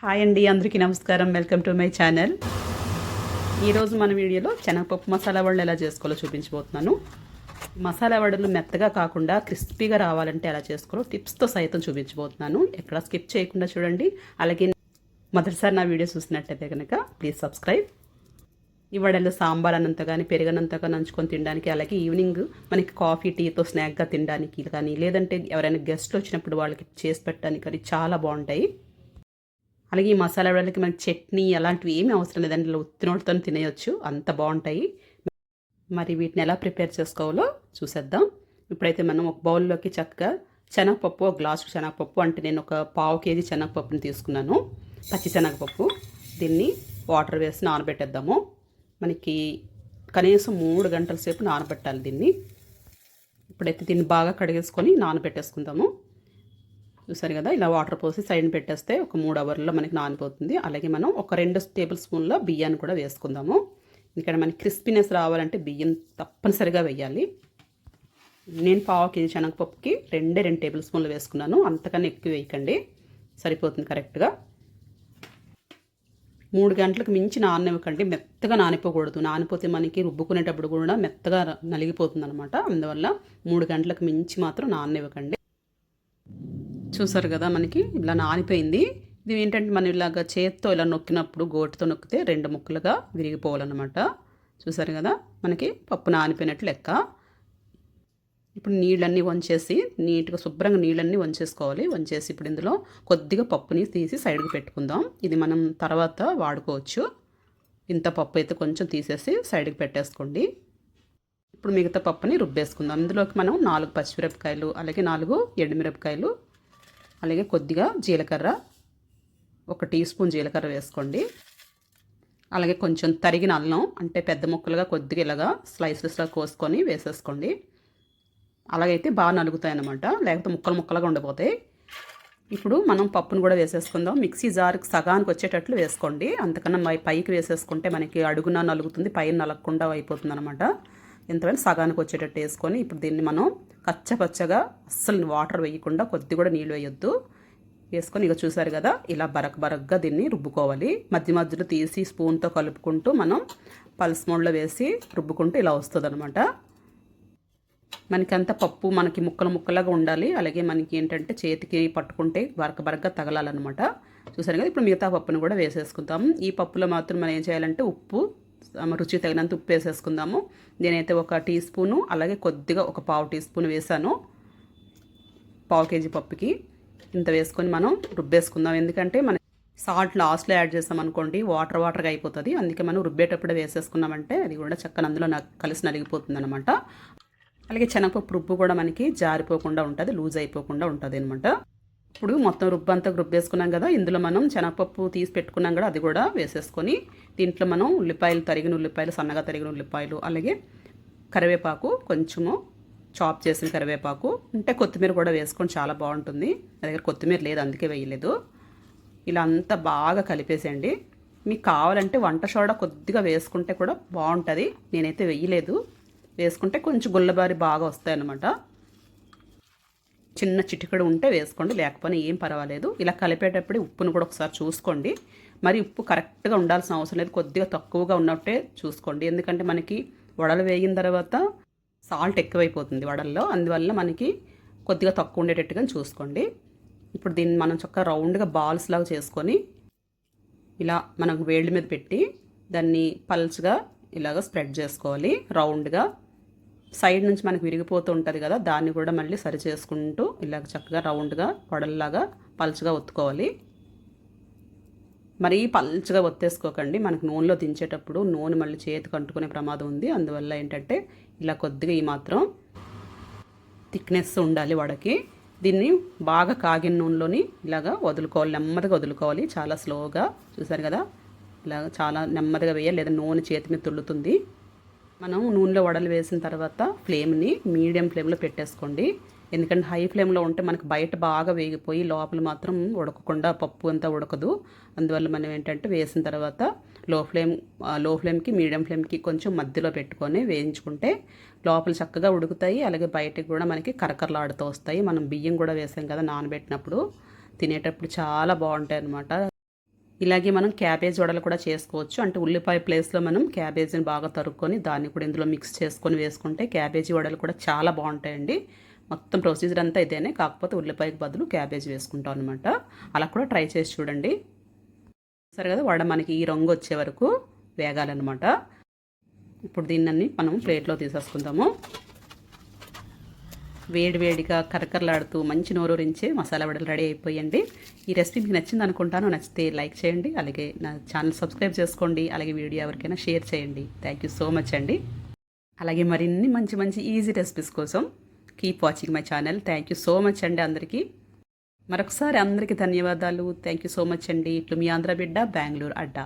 Hi అండి, అందరికీ నమస్కారం. Welcome to my channel. ఈరోజు మన వీడియోలో శనగపప్పు మసాలా వడలు ఎలా చేసుకోవాలో చూపించబోతున్నాను. మసాలా వడలు మెత్తగా కాకుండా క్రిస్పీగా రావాలంటే ఎలా చేసుకోవాలో టిప్స్తో సైతం చూపించబోతున్నాను. ఎక్కడ స్కిప్ చేయకుండా చూడండి. అలాగే మొదటిసారి నా వీడియో చూసినట్టయితే కనుక ప్లీజ్ సబ్స్క్రైబ్. ఈ వడలు సాంబార్ అన్నంత కానీ పెరుగనంతగా నంచుకొని తినడానికి, అలాగే ఈవినింగ్ మనకి కాఫీ టీతో స్నాక్గా తినడానికి కానీ, లేదంటే ఎవరైనా గెస్ట్లు వచ్చినప్పుడు వాళ్ళకి చేసి పెట్టడానికి కానీ చాలా బాగుంటాయి. అలాగే ఈ మసాలా వడలకి మనకి చట్నీ అలాంటివి ఏమీ అవసరం లేదండి, ఉత్తినోటితో తినేయచ్చు, అంత బాగుంటాయి. మరి వీటిని ఎలా ప్రిపేర్ చేసుకోవాలో చూసేద్దాం. ఇప్పుడైతే మనం ఒక బౌల్లోకి చక్కగా శనగపప్పు, ఒక గ్లాసు శనగపప్పు, అంటే నేను ఒక పావు కేజీ శనగపప్పుని తీసుకున్నాను, పచ్చి శనగపప్పు. దీన్ని వాటర్ వేసి నానబెట్టేద్దాము. మనకి కనీసం 3 గంటల సేపు నానబెట్టాలి దీన్ని. ఇప్పుడైతే దీన్ని బాగా కడిగేసుకొని నానబెట్టేసుకుందాము. చూసారు కదా, ఇలా వాటర్ పోసి సైడ్ పెట్టేస్తే ఒక 3 అవర్లలో మనకి నానిపోతుంది. అలాగే మనం ఒక 2 టేబుల్ స్పూన్ల బియ్యాన్ని కూడా వేసుకుందాము. ఇక్కడ మనకి క్రిస్పీనెస్ రావాలంటే బియ్యం తప్పనిసరిగా వేయాలి. నేను పావు కేజీ శనగపప్పుకి 2 టేబుల్ స్పూన్లు వేసుకున్నాను, అంతకన్నా ఎక్కువ వేయకండి, సరిపోతుంది కరెక్ట్గా. 3 గంటలకు మించి నాననివ్వకండి, మెత్తగా నానిపోకూడదు. నానిపోతే మనకి రుబ్బుకునేటప్పుడు కూడా మెత్తగా నలిగిపోతుంది అనమాట. అందువల్ల 3 గంటలకు మించి మాత్రం నాననివ్వకండి. చూసారు కదా, మనకి ఇలా నానిపోయింది. ఇది ఏంటంటే మనం ఇలాగ చేత్తో ఇలా నొక్కినప్పుడు, గోటితో నొక్కితే 2 ముక్కలుగా విరిగిపోవాలన్నమాట. చూసారు కదా, మనకి పప్పు నానిపోయినట్లు లెక్క. ఇప్పుడు నీళ్ళన్నీ వంచేసి నీట్గా శుభ్రంగా నీళ్ళన్నీ వంచేసుకోవాలి. వంచేసి ఇప్పుడు ఇందులో కొద్దిగా పప్పుని తీసి సైడ్కి పెట్టుకుందాం. ఇది మనం తర్వాత వాడుకోవచ్చు. ఇంత పప్పు అయితే కొంచెం తీసేసి సైడ్కి పెట్టేసుకోండి. ఇప్పుడు మిగతా పప్పుని రుబ్బేసుకుందాం. ఇందులోకి మనం 4 పచ్చిమిరపకాయలు, అలాగే 4 ఎండుమిరపకాయలు, అలాగే కొద్దిగా జీలకర్ర, 1 టీ స్పూన్ జీలకర్ర వేసుకోండి. అలాగే కొంచెం తరిగిన అల్లం, అంటే పెద్ద ముక్కలుగా కొద్దిగా ఇలాగా స్లైసెస్లా కోసుకొని వేసేసుకోండి. అలాగైతే బాగా నలుగుతాయి అన్నమాట, లేకపోతే ముక్కలు ముక్కలుగా ఉండిపోతాయి. ఇప్పుడు మనం పప్పును కూడా వేసేసుకుందాం. మిక్సీ జార్కి సగానికి వచ్చేటట్లు వేసుకోండి, అంతకన్నా పైకి వేసేసుకుంటే మనకి అడుగున నలుగుతుంది, పైన నలగకుండా అయిపోతుంది అనమాట. ఎంతవరకు సగానికి వచ్చేటట్టు వేసుకొని ఇప్పుడు దీన్ని మనం కచ్చపచ్చగా, అస్సలు వాటర్ వేయకుండా, కొద్ది కూడా నీళ్ళు వేయొద్దు, వేసుకొని ఇక చూసారు కదా, ఇలా బరకగా దీన్ని రుబ్బుకోవాలి. మధ్య మధ్యలో తీసి స్పూన్తో కలుపుకుంటూ మనం పల్స్ మోడ్లో వేసి రుబ్బుకుంటూ ఇలా వస్తుంది అనమాట. మనకంతా పప్పు మనకి ముక్కలుగా ఉండాలి. అలాగే మనకి ఏంటంటే చేతికి పట్టుకుంటే బరకగా తగలాలన్నమాట. చూసారు కదా, ఇప్పుడు మిగతా పప్పును కూడా వేసేసుకుందాం. ఈ పప్పులో మాత్రం మనం ఏం చేయాలంటే ఉప్పు, రుచి తగినంత ఉప్పు వేసేసుకుందాము. నేనైతే 1 టీ స్పూను, అలాగే కొద్దిగా ఒక పావు టీ స్పూన్ వేసాను పావు కేజీ పప్పుకి. ఇంత వేసుకొని మనం రుబ్బేసుకుందాం. ఎందుకంటే మనం సాల్ట్ లాస్ట్లో యాడ్ చేసామనుకోండి వాటర్గా అయిపోతుంది. అందుకే మనం రుబ్బేటప్పుడే వేసేసుకున్నామంటే అది కూడా చక్కగా అందులో కలిసి నలిగిపోతుంది అనమాట. అలాగే శనగపప్పు రుబ్బు కూడా మనకి జారిపోకుండా ఉంటుంది, లూజ్ అయిపోకుండా ఉంటుంది అనమాట. ఇప్పుడు మొత్తం రుబ్బంతా రుబ్బేసుకున్నాం కదా, ఇందులో మనం శనగపప్పు తీసి పెట్టుకున్నాం కదా, అది కూడా వేసేసుకొని దీంట్లో మనం ఉల్లిపాయలు, తరిగిన ఉల్లిపాయలు, సన్నగా తరిగిన ఉల్లిపాయలు, అలాగే కరివేపాకు, కొంచెము చాప్ చేసిన కరివేపాకు ఉంటే కొత్తిమీర కూడా వేసుకొని చాలా బాగుంటుంది. నా దగ్గర కొత్తిమీర లేదు, అందుకే వేయలేదు. ఇలా అంతా బాగా కలిపేసేయండి. మీకు కావాలంటే వంట సోడా కొద్దిగా వేసుకుంటే కూడా బాగుంటుంది, నేనైతే వేయలేదు. వేసుకుంటే కొంచెం గుల్లబారి బాగా వస్తాయి అన్నమాట. చిన్న చిటికెడు ఉంటే వేసుకోండి, లేకపోతే ఏం పర్వాలేదు. ఇలా కలిపేటప్పుడు ఉప్పును కూడా ఒకసారి చూసుకోండి. మరి ఉప్పు కరెక్ట్గా ఉండాల్సిన అవసరం లేదు, కొద్దిగా తక్కువగా ఉన్నట్టే చూసుకోండి. ఎందుకంటే మనకి వడలు వేగిన తర్వాత సాల్ట్ ఎక్కువైపోతుంది వడల్లో, అందువల్ల మనకి కొద్దిగా తక్కువ ఉండేటట్టుగా చూసుకోండి. ఇప్పుడు దీన్ని మనం చక్కగా రౌండ్గా బాల్స్ లాగా చేసుకొని ఇలా మనం వేళ్ళ మీద పెట్టి దాన్ని పల్చగా ఇలాగ స్ప్రెడ్ చేసుకోవాలి రౌండ్గా. సైడ్ నుంచి మనకు విరిగిపోతూ ఉంటుంది కదా, దాన్ని కూడా మళ్ళీ సరి చేసుకుంటూ ఇలాగ చక్కగా రౌండ్గా వడల్లాగా పల్చగా ఒత్తుకోవాలి. మరీ పల్చగా ఒత్తేసుకోకండి, మనకు నూనెలో దించేటప్పుడు నూనె మళ్ళీ చేతికి అంటుకునే ప్రమాదం ఉంది. అందువల్ల ఏంటంటే ఇలా కొద్దిగా ఈ మాత్రం థిక్నెస్ ఉండాలి వడకి. దీన్ని బాగా కాగిన నూనెలోని ఇలాగా వదులుకోవాలి, నెమ్మదిగా వదులుకోవాలి, చాలా స్లోగా. చూసారు కదా, ఇలాగ చాలా నెమ్మదిగా వేయాలి, లేదా నూనె చేతి మీద తుల్లుతుంది. మనం నూనెలో వడలు వేసిన తర్వాత ఫ్లేమ్ని మీడియం ఫ్లేమ్లో పెట్టేసుకోండి. ఎందుకంటే హై ఫ్లేమ్లో ఉంటే మనకు బయట బాగా వేగిపోయి లోపల మాత్రం ఉడకకుండా పప్పు అంతా ఉడకదు. అందువల్ల మనం ఏంటంటే వేసిన తర్వాత లో ఫ్లేమ్కి మీడియం ఫ్లేమ్కి కొంచెం మధ్యలో పెట్టుకొని వేయించుకుంటే లోపల చక్కగా ఉడుకుతాయి. అలాగే బయటకు కూడా మనకి కరకరలాడుతూ వస్తాయి. మనం బియ్యం కూడా వేసాం కదా నానబెట్టినప్పుడు, తినేటప్పుడు చాలా బాగుంటాయి అన్నమాట. ఇలాగే మనం క్యాబేజ్ వడలు కూడా చేసుకోవచ్చు. అంటే ఉల్లిపాయ ప్లేస్లో మనం క్యాబేజీని బాగా తరుక్కొని దాన్ని కూడా ఇందులో మిక్స్ చేసుకొని వేసుకుంటే క్యాబేజీ వడలు కూడా చాలా బాగుంటాయండి. మొత్తం ప్రొసీజర్ అంతా ఇదేనే, కాకపోతే ఉల్లిపాయకి బదులు క్యాబేజీ వేసుకుంటాం అనమాట. అలా కూడా ట్రై చేసి చూడండి. సరే కదా, వడ మనకి ఈ రంగు వచ్చే వరకు వేగాలన్నమాట. ఇప్పుడు దీన్ని మనం ప్లేట్లో తీసేసుకుందాము. వేడివేడిగా కరకరలాడుతూ మంచి నోరూరించే మసాలా వడలు రెడీ అయిపోయండి. ఈ రెసిపీ మీకు నచ్చింది అనుకుంటాను. నచ్చితే లైక్ చేయండి, అలాగే నా ఛానల్ సబ్స్క్రైబ్ చేసుకోండి, అలాగే వీడియో ఎవరికైనా షేర్ చేయండి. థ్యాంక్ యూ సో మచ్ అండి. అలాగే మరిన్ని మంచి మంచి ఈజీ రెసిపీస్ కోసం keep watching my channel. Thank you so much అండి అందరికీ. మరొకసారి అందరికీ ధన్యవాదాలు. థ్యాంక్ యూ సో మచ్ అండి. ఇట్లు మీ ఆంధ్ర బిడ్డ, బెంగళూరు అడ్డా.